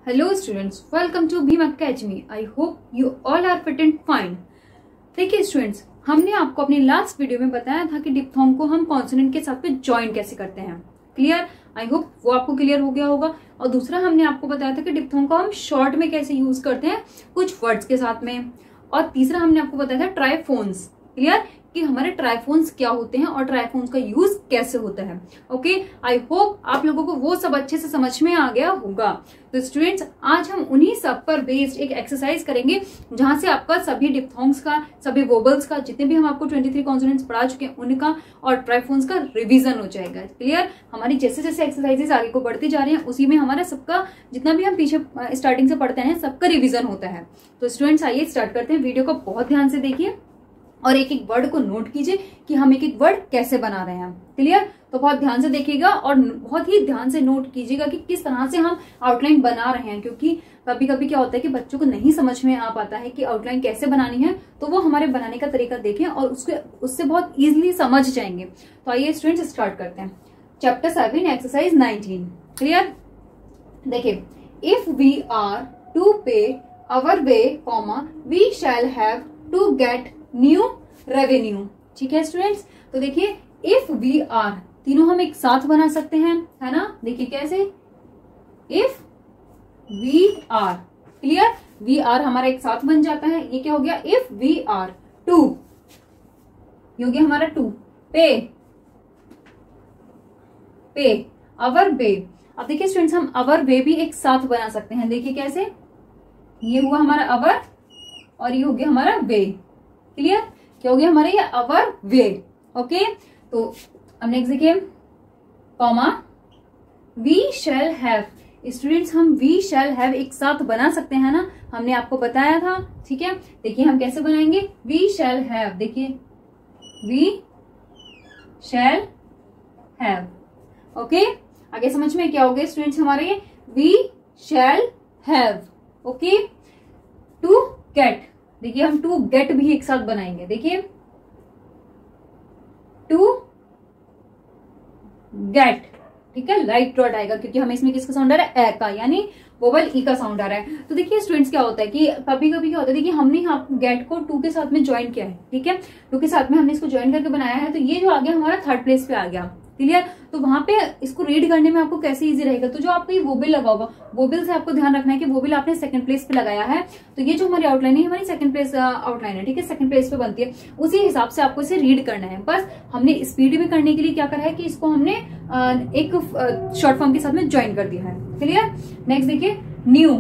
Hello students, welcome to Bhim Academy. I hope you all are fit and fine. देखिए students, हमने आपको अपनी last video में बताया था कि डिप्थोंग को हम कॉन्सोनेंट के साथ में ज्वाइन कैसे करते हैं. क्लियर? आई होप वो आपको क्लियर हो गया होगा. और दूसरा हमने आपको बताया था कि डिप्थोंग को हम शॉर्ट में कैसे यूज करते हैं कुछ वर्ड्स के साथ में. और तीसरा हमने आपको बताया था ट्राइफोन्स. क्लियर? कि हमारे ट्राइफोन्स क्या होते हैं और ट्राइफोन्स का यूज कैसे होता है. ओके, आई होप आप लोगों को वो सब अच्छे से समझ में आ गया होगा. तो स्टूडेंट्स, आज हम उन्हीं सब पर बेस्ड एक एक्सरसाइज करेंगे जहां से आपका सभी डिप्थोंग्स का, सभी वोबल्स का, जितने भी हम आपको 23 कॉन्सोनेंट्स पढ़ा चुके हैं उनका और ट्राइफोन्स का रिवीजन हो जाएगा. क्लियर? हमारी जैसे जैसे एक्सरसाइजेस आगे को बढ़ती जा रही हैं उसी में हमारा सबका जितना भी हम पीछे स्टार्टिंग से पढ़ते हैं सबका रिवीजन होता है. तो स्टूडेंट्स, आइए स्टार्ट करते हैं. वीडियो को बहुत ध्यान से देखिए और एक एक वर्ड को नोट कीजिए कि हम एक एक वर्ड कैसे बना रहे हैं. क्लियर? तो बहुत ध्यान से देखिएगा और बहुत ही ध्यान से नोट कीजिएगा कि किस तरह से हम आउटलाइन बना रहे हैं, क्योंकि कभी कभी क्या होता है कि बच्चों को नहीं समझ में आ पाता है कि आउटलाइन कैसे बनानी है. तो वो हमारे बनाने का तरीका देखें और उससे बहुत इजीली समझ जाएंगे. तो आइए स्टूडेंट्स स्टार्ट करते हैं. Chapter 7 exercise 19. क्लियर? देखिए, if we are to pay our way comma we shall have to get new revenue. ठीक है स्टूडेंट्स? तो देखिए, इफ वी आर तीनों हम एक साथ बना सकते हैं, है ना. देखिए कैसे, if we are. Clear? We are हमारा एक साथ बन जाता है. ये क्या हो गया? इफ वी आर टू, ये हो गया हमारा टू. पे, पे अवर वे. अब देखिए स्टूडेंट्स, हम अवर वे भी एक साथ बना सकते हैं. देखिए कैसे, ये हुआ हमारा अवर और ये हो गया हमारा वे. क्लियर? क्या हो गया हमारा? ये अवर वे. ओके, तो अब नेक्स्ट देखिए, comma we shall have. Students, हम वी शैल हैव एक साथ बना सकते हैं ना, हमने आपको बताया था. ठीक है, देखिए हम कैसे बनाएंगे. वी शैल हैव, देखिए वी शैल हैव. ओके, आगे समझ में क्या हो गया स्टूडेंट्स हमारे? We shall have. Okay, to get. देखिए हम टू गेट भी एक साथ बनाएंगे. देखिए टू गेट. ठीक है, लाइट डॉट आएगा क्योंकि हमें इसमें किसका साउंड आ रहा है? ए का, यानी वोवल ई का साउंड आ रहा है. तो देखिए स्टूडेंट्स, क्या होता है कि कभी कभी क्या होता है, देखिए हमने यहाँ गेट को टू के साथ में ज्वाइन किया है. ठीक है, टू के साथ में हमने इसको ज्वाइन करके बनाया है. तो ये जो आ गया हमारा थर्ड प्लेस पे आ गया. क्लियर? तो वहां पे इसको रीड करने में आपको कैसे इजी रहेगा. तो जो आपको ये वोबल लगा होगा, वोबल से आपको ध्यान रखना है कि वोबल आपने सेकंड प्लेस पे लगाया है. तो ये जो हमारी आउटलाइन है हमारी सेकंड प्लेस आउटलाइन है. ठीक है, सेकंड प्लेस पे बनती है. उसी हिसाब से आपको इसे रीड करना है. बस हमने स्पीड में करने के लिए क्या करा है कि इसको हमने एक शॉर्ट फॉर्म के साथ में ज्वाइन कर दिया है. क्लियर? नेक्स्ट देखिए, न्यू.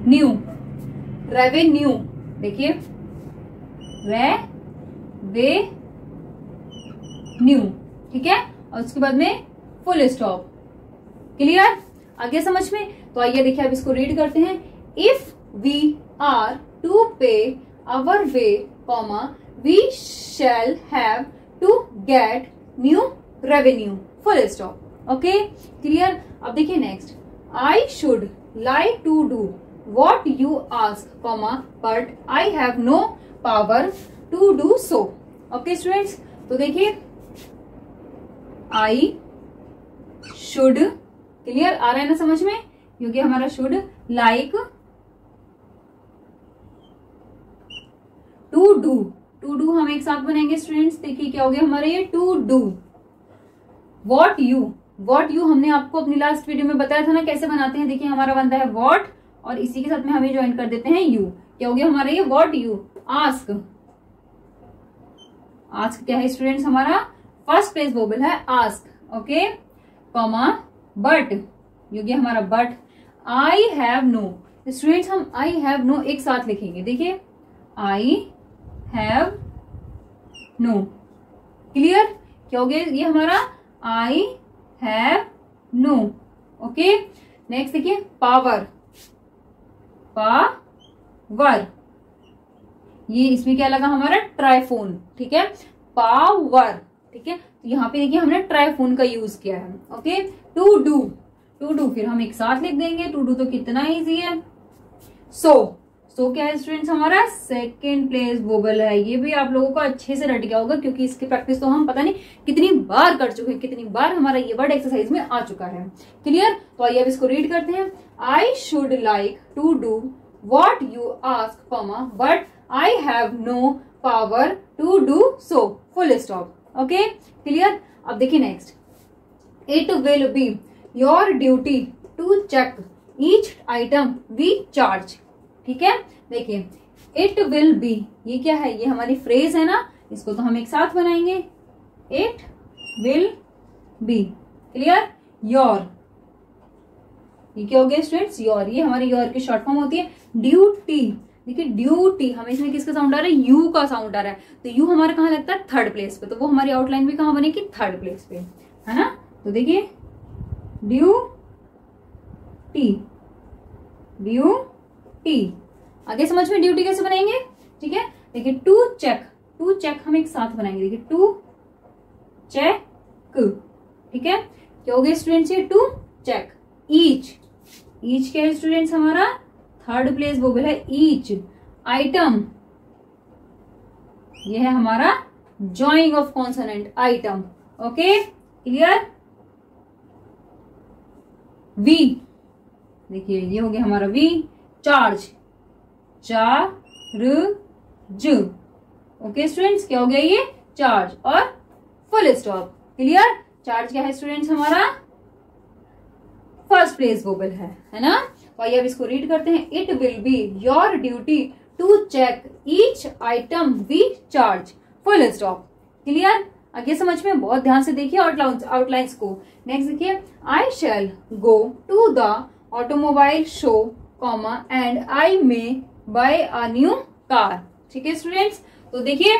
New, revenue. देखिए वे न्यू. ठीक है, और उसके बाद में फुल स्टॉप. क्लियर? आगे समझ में? तो आइए देखिए अब इसको रीड करते हैं. If we are to pay our way comma we shall have to get new revenue. Full stop. Okay, clear? अब देखिए next, I should like to do what you ask comma but I have no power to do so. Okay students, तो देखिए I should. Clear? आ रहा है ना समझ में? क्योंकि हमारा should like to do. To do हम एक साथ बनाएंगे स्टूडेंट्स. देखिए क्या हो गया हमारा ये to do. What you. What you हमने आपको अपनी लास्ट वीडियो में बताया था ना कैसे बनाते हैं. देखिए हमारा बनता है वॉट और इसी के साथ में हमें ज्वाइन कर देते हैं यू. क्या हो गया हमारा ये वॉट यू. आस्क. आस्क क्या है स्टूडेंट्स? हमारा फर्स्ट प्लेस वोबल है आस्क. Okay, comma but. ये गया हमारा but. I have no. Students, हम आई हैव नो एक साथ लिखेंगे. देखिए आई हैव नो. क्लियर? क्या हो गया ये हमारा? I have no. Okay, next देखिए, पावर. पावर, ये इसमें क्या लगा हमारा? ट्राइफोन. ठीक है, पावर. ठीक है, तो यहाँ पे देखिए हमने ट्राइफोन का यूज किया है. Okay, to do. To do फिर हम एक साथ लिख देंगे. टू डू तो कितना इजी है. सो. सो क्या है स्टूडेंट्स, हमारा सेकेंड प्लेस वोबल है। ये भी आप लोगों को अच्छे से रट गया होगा, क्योंकि इसकी प्रैक्टिस तो हम पता नहीं कितनी बार कर चुके हैं, कितनी बार हमारा ये वर्ड एक्सरसाइज में आ चुका है। क्लियर? तो आइए अब इसको रीड करते हैं। I should like to do what you ask comma but I have no power to do so, full stop. Okay, clear? अब देखिए next, it will be your duty to check each item we charge. ठीक है, देखिए it will B, ये क्या है, ये हमारी फ्रेज है ना, इसको तो हम एक साथ बनाएंगे। It will B, clear? Your, ये क्या हो गया स्टूडेंट्स, योर। ये हमारी योर की शॉर्ट फॉर्म होती है ड्यूटी। देखिए ड्यूटी, हमें इसमें किसका साउंड आ रहा है, यू का साउंड आ रहा है, तो यू हमारा कहाँ लगता है, थर्ड प्लेस पे, तो वो हमारी आउटलाइन भी कहाँ बनेगी, थर्ड प्लेस पे, है ना। तो देखिए ड्यूटी, ड्यूटी, आगे समझ में ड्यूटी कैसे बनाएंगे। ठीक है, देखिए टू चेक, टू चेक हम एक साथ बनाएंगे। देखिए टू चेक, ठीक है, क्या हो गया स्टूडेंट्स, ये टू चेक। ईच, ईच क्या है स्टूडेंट्स, हमारा थर्ड प्लेस वोबल है ईच। आइटम, ये है हमारा joining of consonant, item. Okay, clear? We, देखिए ये हो गया हमारा we. Charge, charge. Okay students, क्या हो गया ये, चार्ज। और फुल स्टॉप। क्लियर? चार्ज क्या है स्टूडेंट्स, हमारा फर्स्ट प्लेस वोबल है ना। तो आइए अब इसको रीड करते हैं। It will be your duty to check each item we charge, full stop. Clear? आगे समझ में बहुत ध्यान से देखिए आउटलाइंस को। नेक्स्ट देखिए, I shall go to the automobile show comma and I may buy a new car. ठीक है स्टूडेंट्स, तो देखिए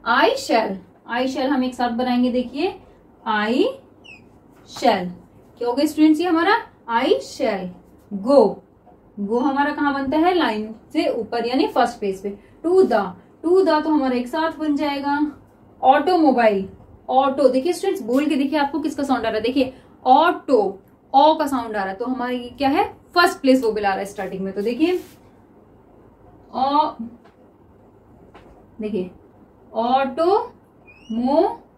आई शैल, आई शैल हम एक साथ बनाएंगे। देखिए आई शैल, क्या हो गया स्टूडेंट्स, ये हमारा आई शैल गो। गो हमारा कहाँ बनता है, लाइन से ऊपर यानी फर्स्ट पेज पे। टू द, टू द तो हमारा एक साथ बन जाएगा। ऑटोमोबाइल, ऑटो, देखिए स्टूडेंट्स बोल के देखिए आपको किसका साउंड आ रहा है, देखिए ऑटो, ओ का साउंड आ रहा है, तो हमारा ये क्या है, फर्स्ट प्लेस वो बिला रहा है स्टार्टिंग में। तो देखिए देखिए ऑटो मोबाइल,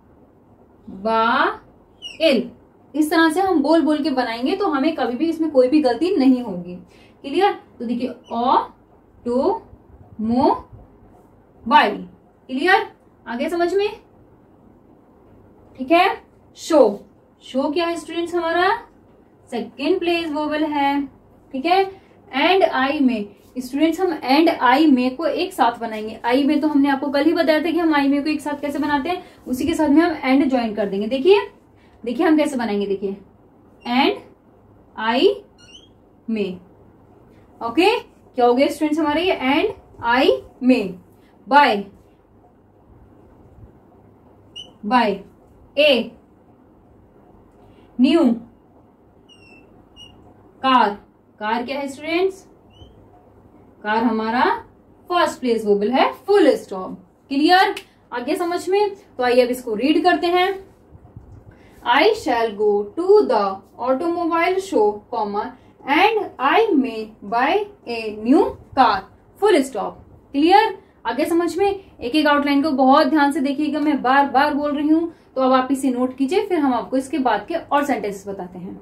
इस तरह से हम बोल बोल के बनाएंगे तो हमें कभी भी इसमें कोई भी गलती नहीं होगी। क्लियर? तो देखिए ऑटो मोबाइल। क्लियर? आगे समझ में? ठीक है। शो, शो क्या है स्टूडेंट्स, हमारा सेकेंड प्लेस वोवल है। ठीक है। एंड आई में स्टूडेंट्स हम एंड आई में को एक साथ बनाएंगे। आई में तो हमने आपको कल ही बताया था कि हम आई में को एक साथ कैसे बनाते हैं, उसी के साथ में हम एंड ज्वाइन कर देंगे। देखिए देखिए हम कैसे बनाएंगे, देखिए एंड आई में। ओके, क्या हो गया स्टूडेंट्स हमारे ये एंड आई में। Buy, buy a new car, car क्या है स्टूडेंट्स, कार हमारा फर्स्ट प्लेस वोबल है, फुल स्टॉप। क्लियर? आगे समझ में? तो आइए अब इसको रीड करते हैं। I shall go to the automobile show comma and I may buy a new car, full stop. Clear? आगे समझ में? एक एक आउटलाइन को बहुत ध्यान से देखिएगा, मैं बार बार बोल रही हूं, तो अब आप इसे नोट कीजिए, फिर हम आपको इसके बाद के और सेंटेंसेस बताते हैं।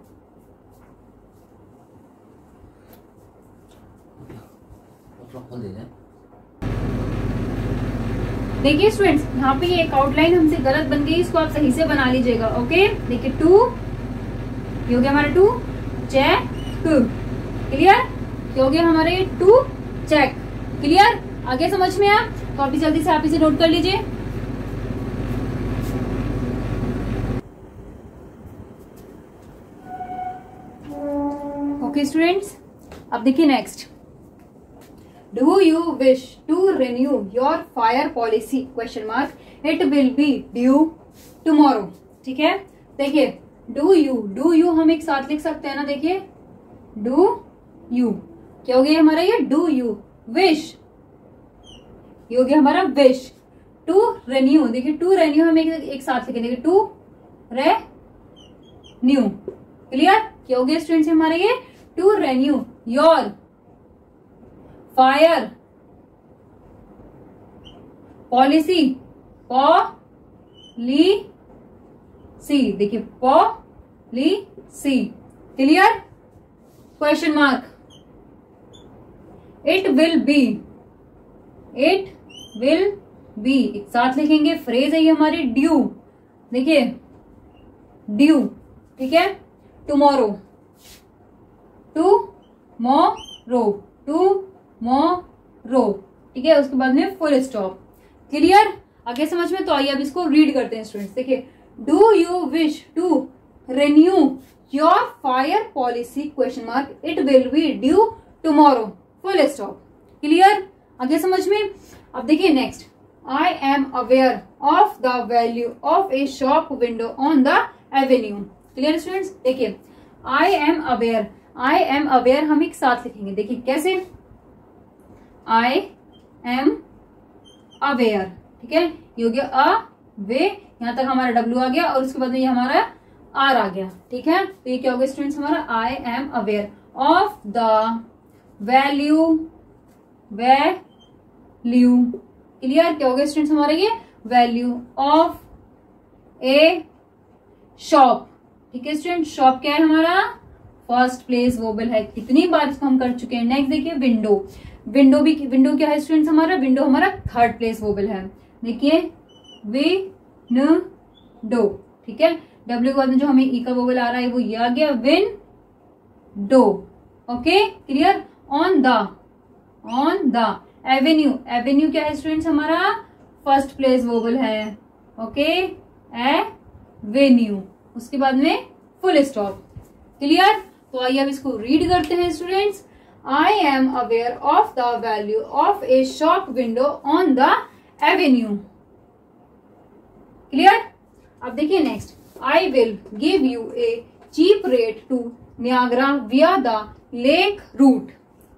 देखिए स्टूडेंट्स, यहाँ पे ये एक आउटलाइन हमसे गलत बन गई, इसको आप सही से बना लीजिएगा। ओके, देखिए टू, ये हो गया हमारा टू चेक। क्लियर? क्या हो गया हमारे टू चेक। क्लियर? आगे समझ में आप? तो अभी जल्दी से आप इसे नोट कर लीजिए। ओके स्टूडेंट्स, अब देखिए next, do you wish to renew your fire policy question mark, it will be due tomorrow. ठीक है, देखिए डू यू हम एक साथ लिख सकते हैं ना। देखिए डू यू, क्या हो गया हमारा ये डू यू। विश, ये हो गया हमारा विश। टू रेन्यू, देखिए टू रेन्यू हम एक साथ लिखेंगे, टू रेन्यू। क्लियर? क्या हो गया स्टूडेंट्स हमारे ये to renew your fire policy, policy, देखिए policy, clear. Question mark, it will be, it will be, एक साथ लिखेंगे, फ्रेज है ये हमारी, ड्यू, देखिए ड्यू, ठीक है, टुमारो, टुमारो, टुमारो, ठीक है, उसके बाद में फुल स्टॉप, क्लियर। आगे समझ में तो आइए अब इसको रीड करते हैं स्टूडेंट्स, देखिए, do you wish to renew your fire policy question mark, it will be due tomorrow, full stop, clear। आगे समझ में। अब देखिए next, I am aware of the value of a shop window on the avenue, clear students. देखिए I am aware, I am aware हम एक साथ लिखेंगे, देखिए कैसे, I am aware, ठीक है, ये हो गया अ वे, यहां तक हमारा W आ गया और उसके बाद में ये हमारा आर आ गया, ठीक है। तो ये क्या होगा स्टूडेंट्स हमारा, I am aware of the value, value, clear, क्या होगा स्टूडेंट्स हमारा ये, वैल्यू ऑफ ए शॉप, ठीक है स्टूडेंट। शॉप क्या है हमारा, फर्स्ट प्लेस वोबल है, कितनी बार इसको हम कर चुके हैं। नेक्स्ट देखिए विंडो, विंडो भी, विंडो क्या है स्टूडेंट्स हमारा, विंडो हमारा थर्ड प्लेस वोबल है, देखिए विंडो, ठीक है। डब्ल्यू के बाद में जो हमें ई का वोवल आ रहा है वो ये आ गया, window, okay clear. On the, on the avenue, avenue क्या है स्टूडेंट्स हमारा, फर्स्ट प्लेस वोवल है, ओके, एवेन्यू, उसके बाद में फुल स्टॉप, क्लियर। तो आइए अब इसको रीड करते हैं students, I am aware of the value of A shop window on the Avenue, clear. अब देखिए next, I will give you a cheap rate to Niagara via the lake route.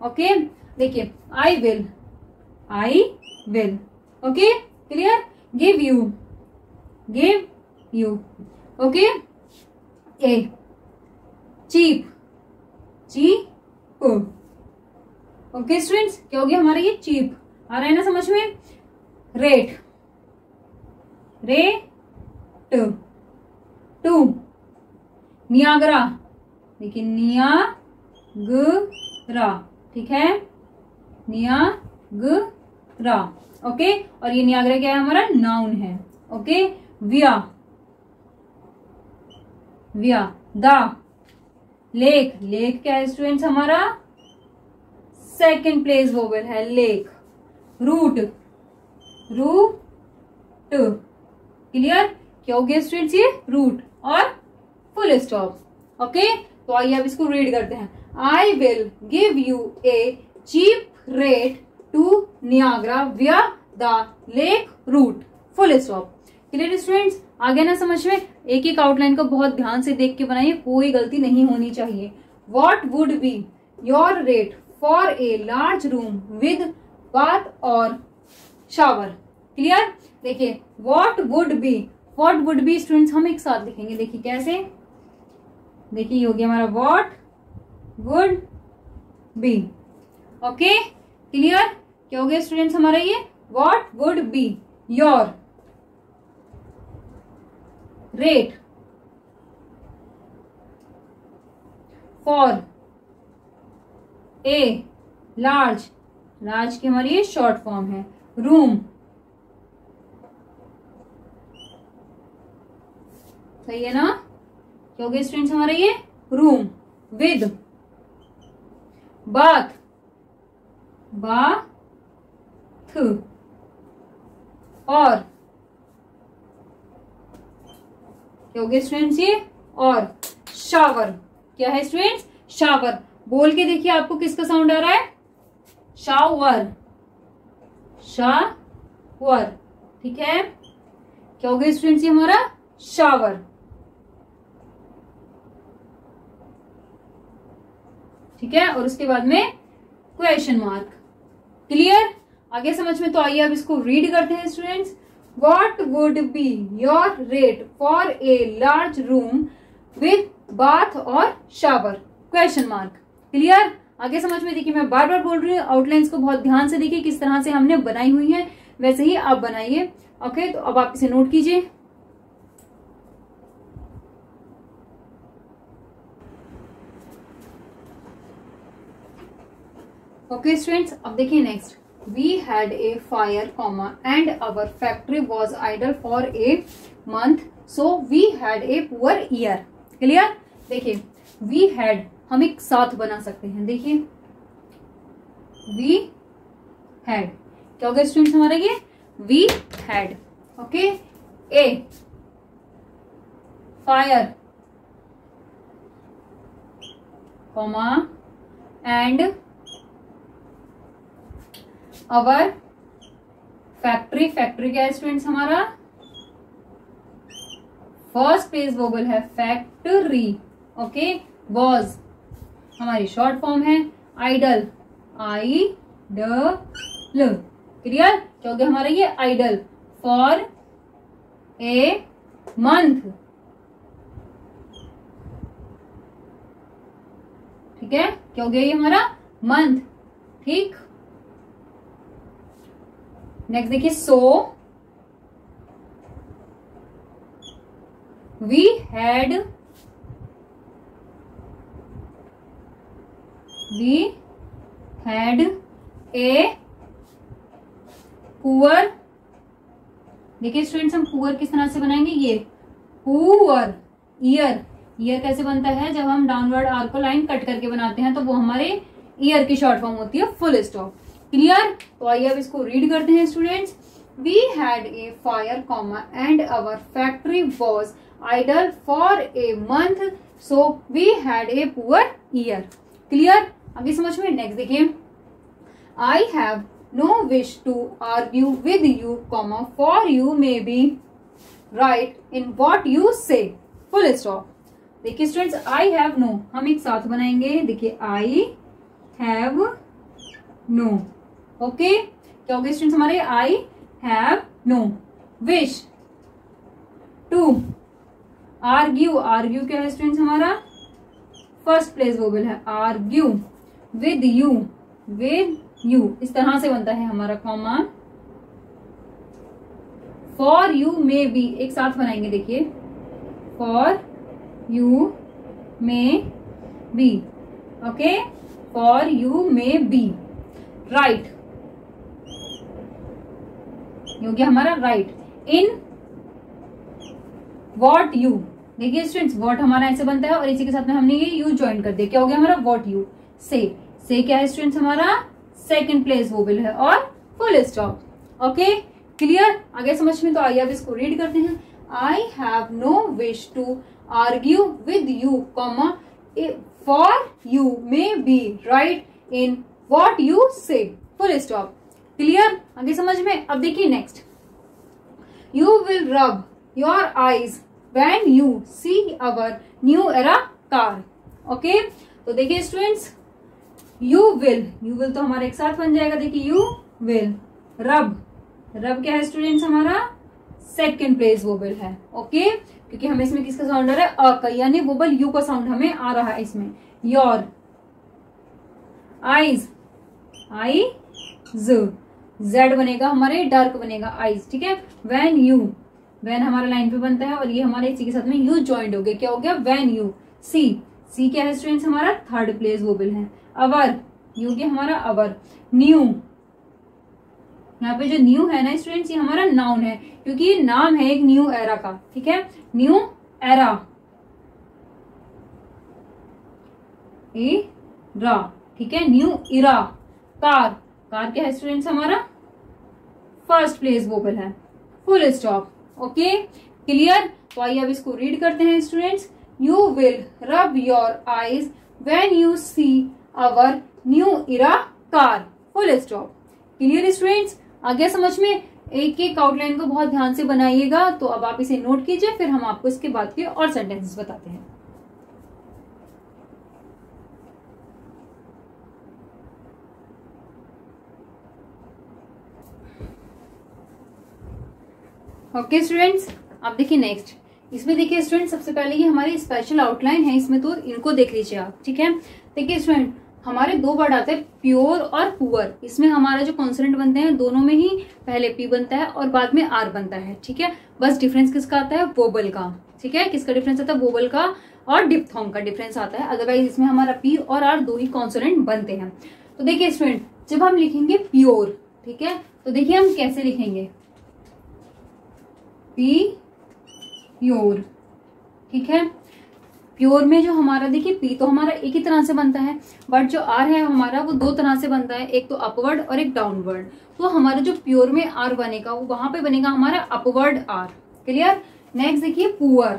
Okay, देखिए I will, okay, clear, give you, okay, a cheap, okay students, क्या हो गया हमारा ये cheap, आ रहा है ना समझ में, rate, टू नियागरा, देखिए नियागरा, ठीक है, नियागरा, ओके। और ये नियागरा क्या है हमारा, नाउन है, ओके। विया, विया, द लेक, लेक क्या है स्टूडेंट्स हमारा, सेकेंड प्लेस वोवेल है, लेक। रूट, रूट, क्लियर, क्या हो गया स्टूडेंट्स ये, रूट और फुल स्टॉप, ओके। तो आइए अब इसको रीड करते हैं, I will give you a cheap rate to Niagara via the lake route, full stop, clear students. आगे ना समझ में, एक एक आउटलाइन को बहुत ध्यान से देख के बनाइए, कोई गलती नहीं होनी चाहिए। What would be your rate for a large room with bath और शावर, क्लियर। देखिए what would be, what would be students हम एक साथ लिखेंगे, देखिए कैसे, देखिए ये हो गया हमारा what would be, okay clear. क्या हो गया स्टूडेंट्स हमारा ये, what would be your rate for a large, large की हमारी ये शॉर्ट फॉर्म है, रूम, सही है ना। क्या हो गया स्टूडेंट्स हमारा ये, रूम, विद बाथ, बाथ और, क्या हो गया स्टूडेंट्स ये, और शावर, क्या है स्टूडेंट्स, शावर। बोल के देखिए आपको किसका साउंड आ रहा है, शावर, शावर, ठीक है। क्या हो गया स्टूडेंट्स ये हमारा शावर, ठीक है। और उसके बाद में क्वेश्चन मार्क, क्लियर। आगे समझ में तो आइए अब इसको रीड करते हैं students. What would be your rate for a large room with bath और शावर, क्वेश्चन मार्क, क्लियर। आगे समझ में? देखिए मैं बार बार बोल रही हूँ, आउटलाइंस को बहुत ध्यान से देखिए, किस तरह से हमने बनाई हुई है वैसे ही आप बनाइए। ओके, तो अब आप इसे नोट कीजिए। ओके स्टूडेंट्स, अब देखिए next, we had a fire comma and our factory was idle for a month so we had a poor year. Clear? देखिए वी हैड हम एक साथ बना सकते हैं। देखिए वी हैड क्या हो गया स्टूडेंट्स हमारा? ये we had. Okay, a fire comma and our factory. Factory क्या है स्टूडेंट्स हमारा? फर्स्ट प्लेस वोबल है फैक्ट्री। ओके, वॉज हमारी शॉर्ट फॉर्म है आइडल, आई डल। क्लियर? क्या हो गया हमारा? ये आइडल फॉर ए मंथ। ठीक है, क्या हो गया ये हमारा? मंथ। ठीक, नेक्स्ट देखिए, so we had a poor. देखिए स्टूडेंट्स, हम पुअर किस तरह से बनाएंगे? ये पुअर ईयर। ईयर कैसे बनता है? जब हम डाउनवर्ड आर को लाइन कट करके बनाते हैं तो वो हमारे ईयर की शॉर्ट फॉर्म होती है फुल स्टॉप। क्लियर? तो आइए अब इसको रीड करते हैं students. We had a fire comma and our factory was idle for a month so we had a poor year. Clear? आगे समझ में? नेक्स्ट देखिए, I have no wish to argue with you comma for you may be right in what you say. Full stop. देखिए students, I have no हम एक साथ बनाएंगे। देखिए आई हैव नो। ओके, क्या हो गया स्टूडेंट्स हमारे? I have no wish to argue. Argue क्या है स्टूडेंट्स हमारा? फर्स्ट प्लेस वोबल है argue with you. With you इस तरह से बनता है हमारा comma. For you may be एक साथ बनाएंगे। देखिए for you may be. Okay, for you may be right. हो गया हमारा राइट इन वॉट यू। देखिए स्टूडेंट्स, वॉट हमारा ऐसे बनता है और इसी के साथ में हमने ये यू ज्वाइन कर दिया। क्या हो गया हमारा? वॉट यू से क्या है स्टूडेंट्स हमारा? सेकंड प्लेस वोबल है और फुल स्टॉप। Okay, clear? आगे समझ में? तो आइए अब इसको रीड करते हैं। I have no wish to argue with you comma for you may be right in what you say. Full stop. Clear? आगे समझ में? अब देखिए next, you will rub your eyes when you see our new era car. Okay, तो देखिए students, you will तो हमारा एक साथ बन जाएगा। देखिए यू विल रब क्या है स्टूडेंट्स हमारा? सेकंड प्लेस वोबल है। ओके, क्योंकि हमें इसमें किसका साउंड आ रहा है? अ का, यानी वोबल यू का साउंड हमें आ रहा है इसमें। योर आईज, आई जेड बनेगा हमारे, डार्क बनेगा आईज। ठीक है, वैन हमारा लाइन पे बनता है और ये हमारे इसी के साथ में यू ज्वाइंट हो गया। क्या हो गया? वैन यू सी क्या है स्टूडेंट्स हमारा? थर्ड प्लेस वोबल है। अवर यू गया हमारा अवर। न्यू, यहाँ पे जो न्यू है ना स्टूडेंट्स, ये हमारा नाउन है क्योंकि ये नाम है एक न्यू एरा का। ठीक है, न्यू एरा रा। ठीक है, न्यू इरा। कार क्या है स्टूडेंट्स हमारा? फर्स्ट प्लेस वोबल है। Full stop. Okay, clear? तो आइए अब इसको रीड करते हैं students. You will rub your eyes when you see our new era car. Full stop. Clear students? आ गया समझ में? एक एक आउटलाइन को बहुत ध्यान से बनाइएगा। तो अब आप इसे नोट कीजिए, फिर हम आपको इसके बाद के और सेंटेंसेस बताते हैं। ओके स्टूडेंट्स, अब देखिए नेक्स्ट, इसमें देखिए स्टूडेंट सबसे पहले ये हमारी स्पेशल आउटलाइन है इसमें, तो इनको देख लीजिए आप। ठीक है, देखिए स्टूडेंट, हमारे दो वर्ड आते हैं प्योर और पुअर। इसमें हमारा जो कॉन्सोनेंट बनते हैं दोनों में ही पहले पी बनता है और बाद में आर बनता है, ठीक है। बस डिफरेंस किसका आता है, वोबल का, ठीक है। किसका डिफरेंस आता है, वोबल का और डिप्थोंग का डिफरेंस आता है। अदरवाइज इसमें हमारा पी और आर दो ही कॉन्सोनेंट बनते हैं। तो देखिए स्टूडेंट, जब हम लिखेंगे प्योर, ठीक है, तो देखिए हम कैसे लिखेंगे, पी प्योर, ठीक है। प्योर में जो हमारा देखिए पी तो हमारा एक ही तरह से बनता है, बट जो आर है हमारा वो दो तरह से बनता है, एक तो अपवर्ड और एक डाउनवर्ड। तो हमारा जो प्योर में आर बनेगा वो वहां पे बनेगा हमारा अपवर्ड आर। क्लियर। नेक्स्ट देखिए पुअर,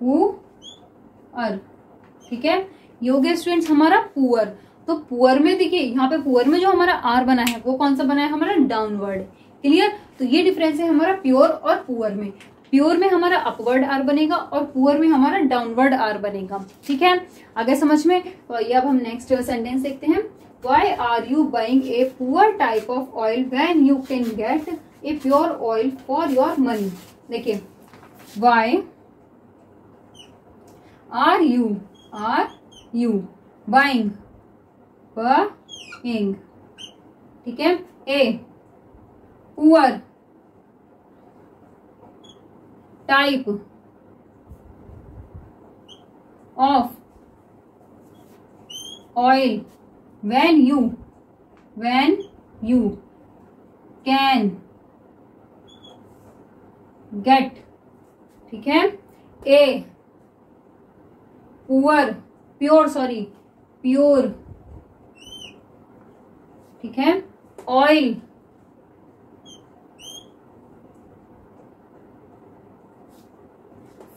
पुअर, ठीक है। ये हो गया स्टूडेंट्स हमारा पुअर। तो पुअर में देखिए यहाँ पे पुअर में जो हमारा आर बना है वो कौन सा बना है, हमारा डाउनवर्ड। क्लियर। तो ये डिफरेंस है हमारा प्योर और पुअर में। प्योर में हमारा अपवर्ड आर बनेगा और पुअर में हमारा डाउनवर्ड आर बनेगा, ठीक है। आगे समझ में। तो ये अब हम नेक्स्ट सेंटेंस देखते हैं। Why are you buying a poor type of oil when you can get a pure oil for your money? देखिए, why are you buying, ठीक है, a poor type of oil when you can get, ठीक है, a pure, ठीक है, oil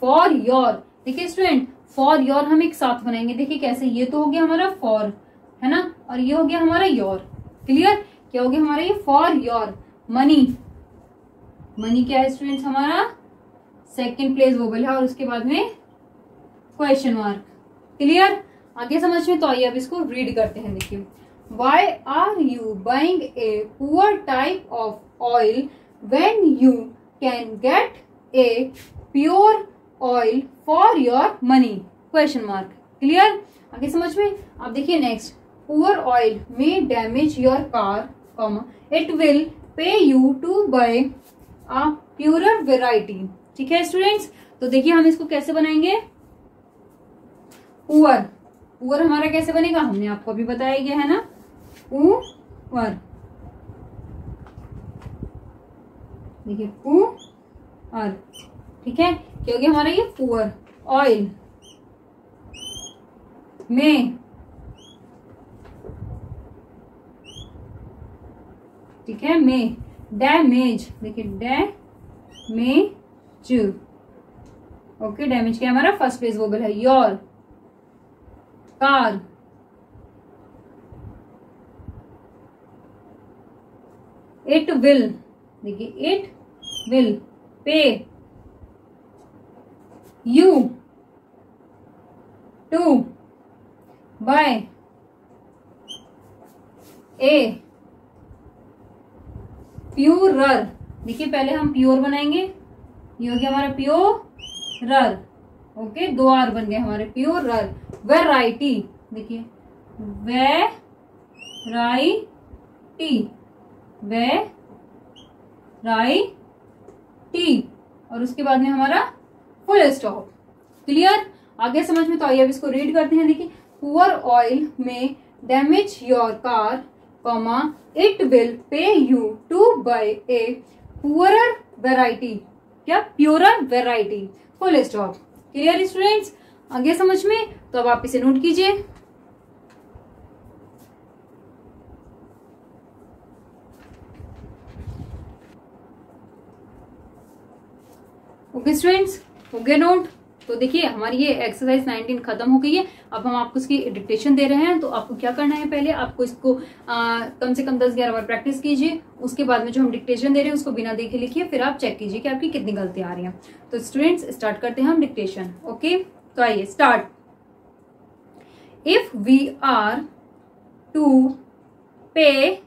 for your. देखिए student, for your हम एक साथ बनाएंगे। देखिए कैसे, ये तो हो गया हमारा फॉर, है ना, और ये हो गया हमारा योर। क्लियर। क्या हो गया हमारा ये, फॉर योर मनी। मनी क्या है स्टूडेंट्स, हमारा सेकंड प्लेस वोबल है और उसके बाद में क्वेश्चन मार्क। क्लियर। आगे समझ में। तो आइए अब इसको रीड करते हैं। देखिए, why are you buying a poor type of oil when you can get a pure oil for your money, question mark. Clear. आगे समझ में। अब देखिए next, poor oil may damage your car, it will pay you to buy a purer variety. ठीक है students. तो देखिए हम इसको कैसे बनाएंगे, पुअर। पुअर हमारा कैसे बनेगा, हमने आपको अभी बताया गया है ना, पुअर। देखिए पुअर, ठीक है। क्या हो गया हमारा ये, पुअर ऑयल में, ठीक है, में डैमेज। देखिए डैमेज, ओके। डैमेज क्या हमारा फर्स्ट प्लेस वोबल है, योर कार, इट विल। देखिए it will pay you to buy a purer. देखिए पहले हम प्योर बनाएंगे, ये हो गया हमारा प्योरर, ओके। दो आर बन गए हमारे, प्योरर वेराइटी। देखिए वेराइटी, और उसके बाद में हमारा फुल स्टॉप। क्लियर। आगे समझ में। तो आइए अब इसको रीड करते हैं। देखिए, poor oil may damage your car, comma it will pay you to buy a poorer variety. क्या, purer variety, full stop. Clear students. आगे समझ में। तो अब आप इसे नोट कीजिए। ओके स्टूडेंट्स, हो गया नोट। तो देखिए हमारी ये एक्सरसाइज 19 खत्म हो गई है। अब हम आपको इसकी डिक्टेशन दे रहे हैं। तो आपको क्या करना है, पहले आपको इसको कम से कम 10-11 बार प्रैक्टिस कीजिए। उसके बाद में जो हम डिक्टेशन दे रहे हैं उसको बिना देखे लिखिए, फिर आप चेक कीजिए कि आपकी कितनी गलतियां आ रही हैं। तो स्टूडेंट्स स्टार्ट करते हैं हम डिक्टेशन। ओके, तो आइए start. If we are to pay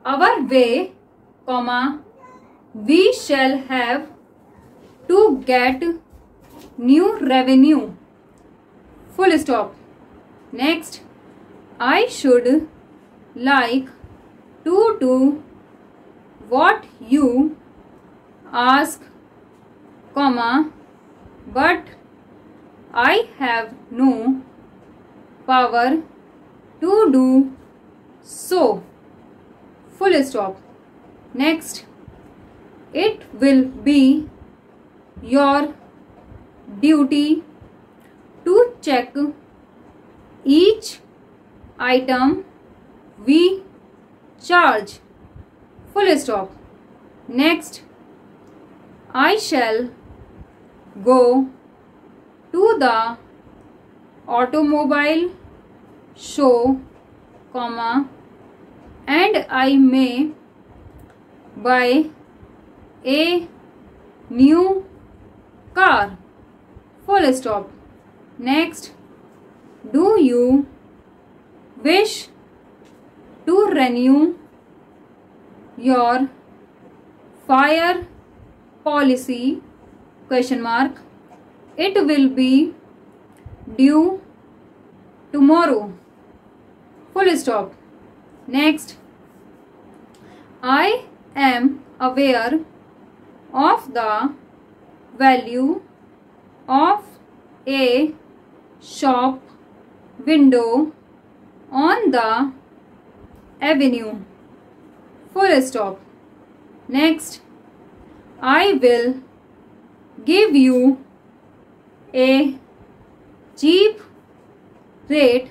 our way, comma we shall have to get new revenue, full stop. Next, I should like to do what you ask, comma, but I have no power to do so, full stop. Next, it will be your duty to check each item we charge, full stop. Next, I shall go to the automobile show, comma, and I may buy a new car, full stop. Next, do you wish to renew your fire policy, question mark, it will be due tomorrow, full stop. Next, I am aware of the value of a shop window on the avenue, full stop. Next, I will give you a cheap rate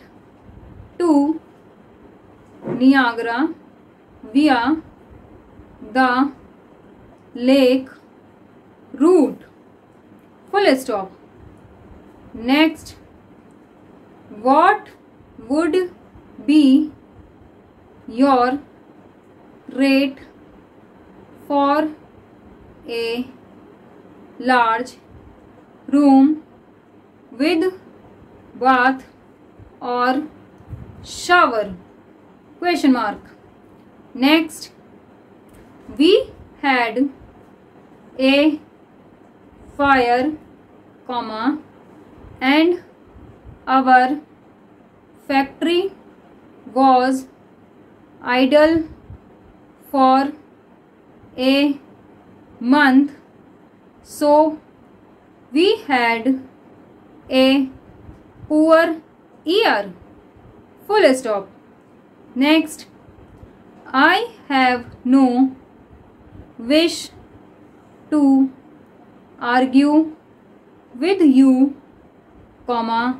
to Niagara via the lake route, full stop. Next, what would be your rate for a large room with bath or shower, question mark. Next, we had a fire, comma, and our factory was idle for a month, so we had a poor year, full stop. Next, I have no wish to argue with you, comma,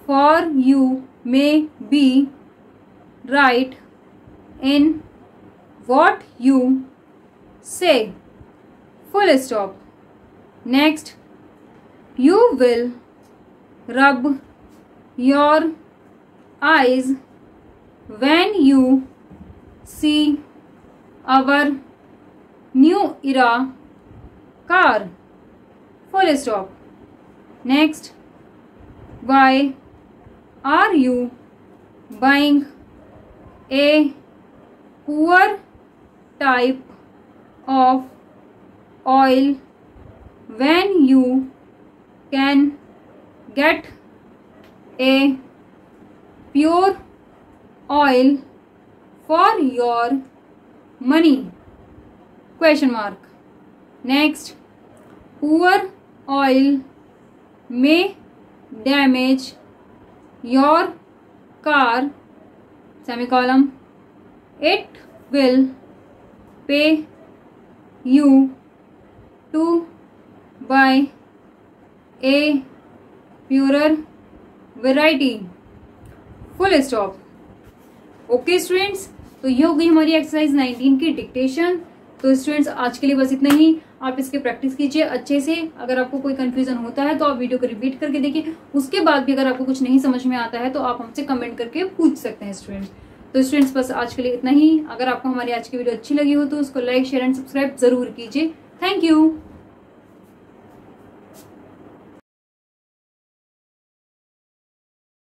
for you may be right in what you say, full stop. Next, you will rub your eyes when you see our new era car, full stop. Next, why are you buying a poor type of oil when you can get a pure oil for your money, question mark. Next, poor oil may damage your car, semicolon, it will pay you to buy a purer variety, full stop. Okay students, तो ये हो गई हमारी exercise 19 की dictation. तो students आज के लिए बस इतना ही। आप इसके प्रैक्टिस कीजिए अच्छे से। अगर आपको कोई कंफ्यूजन होता है तो आप वीडियो को रिपीट करके देखिए। उसके बाद भी अगर आपको कुछ नहीं समझ में आता है तो आप हमसे कमेंट करके पूछ सकते हैं स्टूडेंट्स। तो स्टूडेंट्स बस आज के लिए इतना ही। अगर आपको हमारी आज की वीडियो अच्छी लगी हो तो उसको लाइक, शेयर एंड सब्सक्राइब जरूर कीजिए। Thank you.